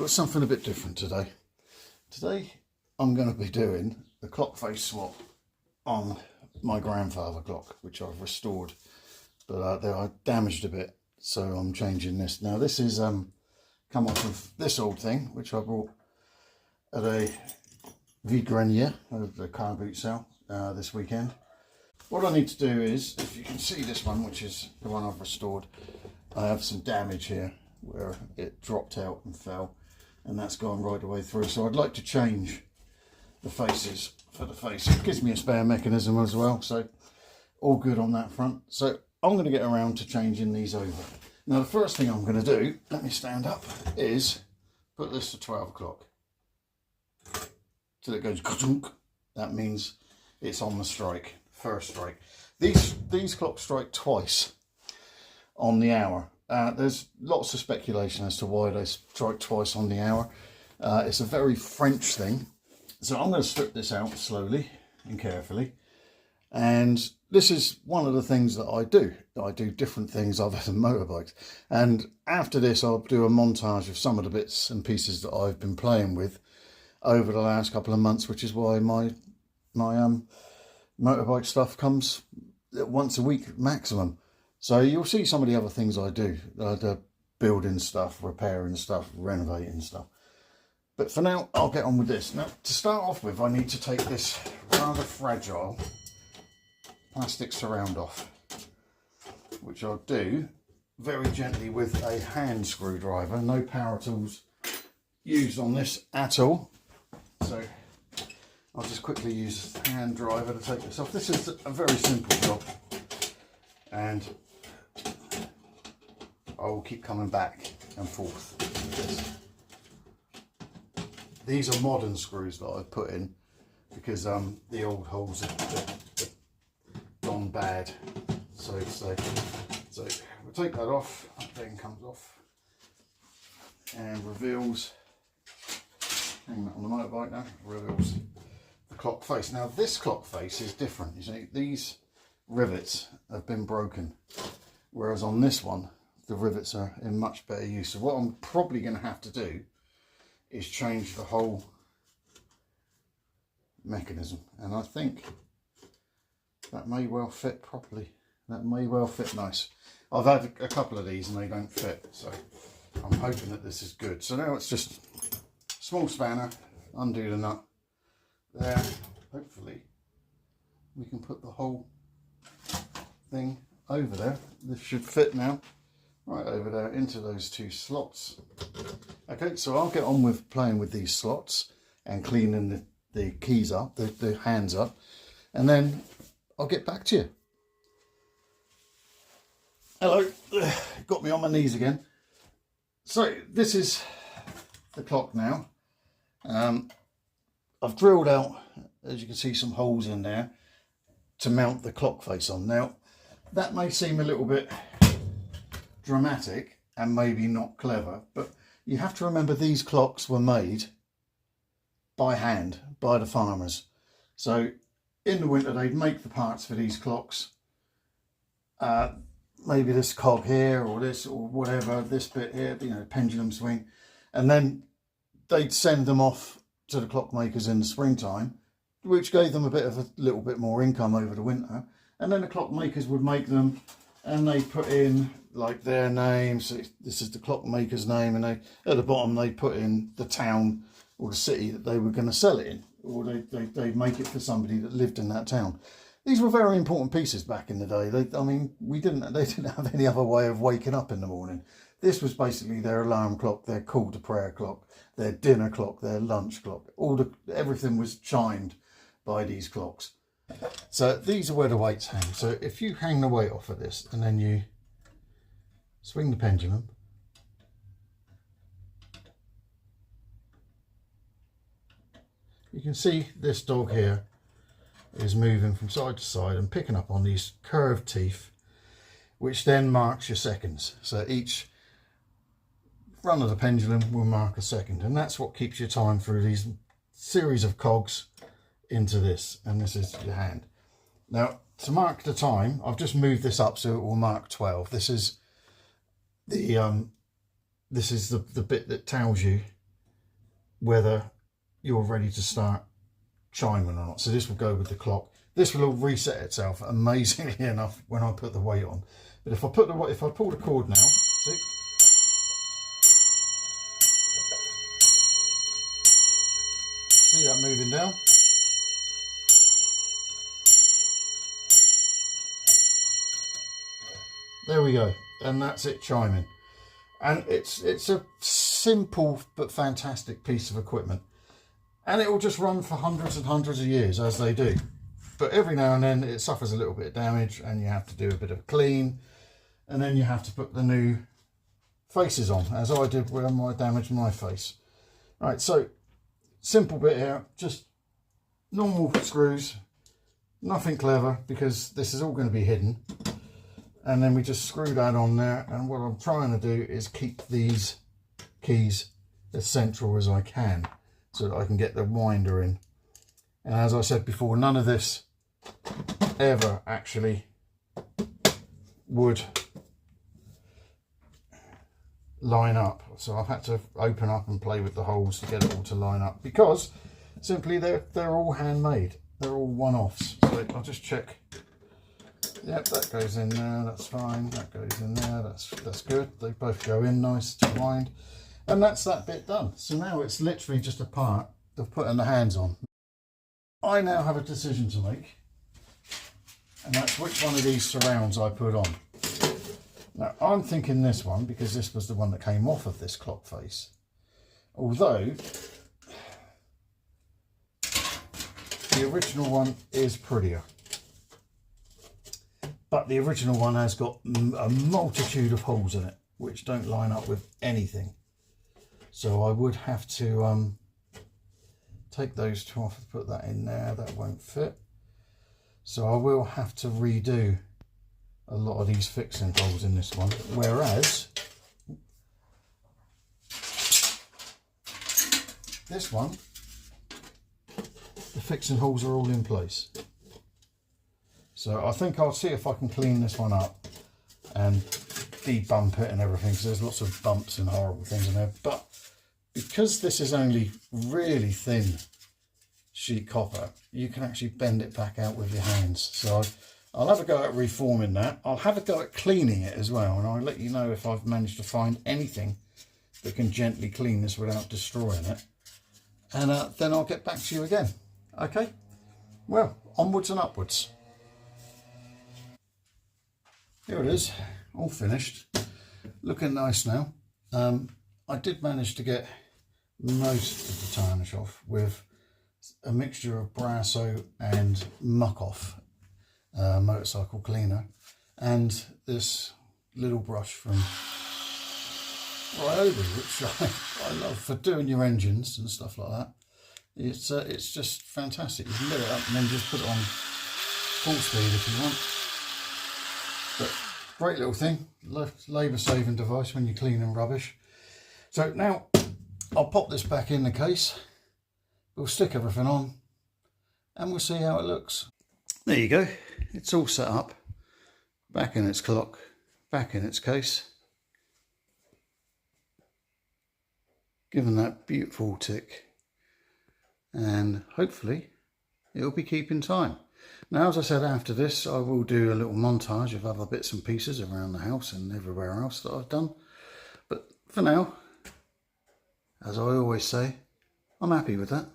got something a bit different today. Today I'm going to be doing the clock face swap on my grandfather clock, which I've restored, but I damaged a bit, so I'm changing this. Now this is come off of this old thing, which I bought at a vide-grenier, the car boot sale this weekend. What I need to do is, if you can see this one, which is the one I've restored, I have some damage here where it dropped out and fell, and that's gone right the way through. So I'd like to change the faces for the face. It gives me a spare mechanism as well, so all good on that front. So I'm going to get around to changing these over. Now the first thing I'm going to do, let me stand up, is put this to 12 o'clock. Till it goes ka-chunk. That means it's on the strike, first strike. These clocks strike twice on the hour. There's lots of speculation as to why they strike twice on the hour. It's a very French thing. So I'm going to strip this out slowly and carefully. And this is one of the things that I do. I do different things other than motorbikes. And after this, I'll do a montage of some of the bits and pieces that I've been playing with over the last couple of months, which is why my motorbike stuff comes once a week maximum. So you'll see some of the other things I do, the building stuff, repairing stuff, renovating stuff. But for now, I'll get on with this. Now, to start off with, I need to take this rather fragile plastic surround off, which I'll do very gently with a hand screwdriver. No power tools used on this at all. So I'll just quickly use a hand driver to take this off. This is a very simple job, and I will keep coming back and forth with this. These are modern screws that I've put in because the old holes have gone bad, so to say. So we'll take that off. That thing comes off and reveals, hang that on the motorbike now, reveals the clock face. Now this clock face is different. You see, these rivets have been broken, whereas on this one the rivets are in much better use. So what I'm probably going to have to do is change the whole mechanism, and I think that may well fit properly. That may well fit nice. I've had a couple of these and they don't fit, so I'm hoping that this is good. So now it's just small spanner, undo the nut there. Hopefully we can put the whole thing over there. This should fit now, right over there into those two slots. Okay, so I'll get on with playing with these slots and cleaning the keys up, the hands up, and then I'll get back to you. Hello, got me on my knees again. So this is the clock now. I've drilled out, as you can see, some holes in there to mount the clock face on. Now that may seem a little bit dramatic and maybe not clever, but you have to remember these clocks were made by hand by the farmers. So in the winter they'd make the parts for these clocks, maybe this cog here or this or whatever, this bit here, you know, pendulum swing, and then they'd send them off to the clockmakers in the springtime, which gave them a little bit more income over the winter. And then the clockmakers would make them, and they put in like their name. So this is the clockmaker's name, and they at the bottom they put in the town or the city that they were going to sell it in, or they'd make it for somebody that lived in that town. These were very important pieces back in the day. They didn't have any other way of waking up in the morning. This was basically their alarm clock, their call to prayer clock, their dinner clock, their lunch clock. Everything was chimed by these clocks. So these are where the weights hang. So if you hang the weight off of this and then you swing the pendulum, you can see this dog here is moving from side to side and picking up on these curved teeth, which then marks your seconds. So each run of the pendulum will mark a second, and that's what keeps your time through these series of cogs into this, and this is your hand. Now to mark the time, I've just moved this up so it will mark 12. This is the bit that tells you whether you're ready to start chiming or not. So this will go with the clock. This will all reset itself amazingly enough when I put the weight on. But if I pull the cord now, see, that moving down? There we go, and that's it chiming. And it's a simple but fantastic piece of equipment, and it will just run for hundreds and hundreds of years, as they do. But every now and then it suffers a little bit of damage, and you have to do a bit of clean, and then you have to put the new faces on, as I did when I damaged my face. Right, so simple bit here, just normal screws, nothing clever, because this is all going to be hidden. And then we just screw that on there, and what I'm trying to do is keep these keys as central as I can so that I can get the winder in. And as I said before, none of this ever actually would line up, so I've had to open up and play with the holes to get it all to line up, because simply they're all handmade, they're all one-offs. So I'll just check. Yep, that goes in there, that's fine. That goes in there, that's good. They both go in nice to wind. And that's that bit done. So now it's literally just a part of putting the hands on. I now have a decision to make, and that's which one of these surrounds I put on. Now I'm thinking this one, because this was the one that came off of this clock face. Although the original one is prettier. But the original one has got a multitude of holes in it, which don't line up with anything. So I would have to take those two off and put that in there. That won't fit. So I will have to redo a lot of these fixing holes in this one. Whereas this one, the fixing holes are all in place. So I think I'll see if I can clean this one up and debump it and everything, because there's lots of bumps and horrible things in there. But because this is only really thin sheet copper, you can actually bend it back out with your hands. So I'll have a go at reforming that. I'll have a go at cleaning it as well, and I'll let you know if I've managed to find anything that can gently clean this without destroying it. And then I'll get back to you again. Okay? Well, onwards and upwards. Here it is, all finished, looking nice now. I did manage to get most of the tarnish off with a mixture of Brasso and Muck Off motorcycle cleaner, and this little brush from Ryobi, which I love for doing your engines and stuff like that. It's just fantastic. You can lit it up and then just put it on full speed if you want. But great little thing, labour saving device when you're cleaning rubbish. So now I'll pop this back in the case, we'll stick everything on, and we'll see how it looks. There you go, it's all set up, back in its clock, back in its case, given that beautiful tick, and hopefully it'll be keeping time. Now, as I said, after this I will do a little montage of other bits and pieces around the house and everywhere else that I've done. But for now, as I always say, I'm happy with that.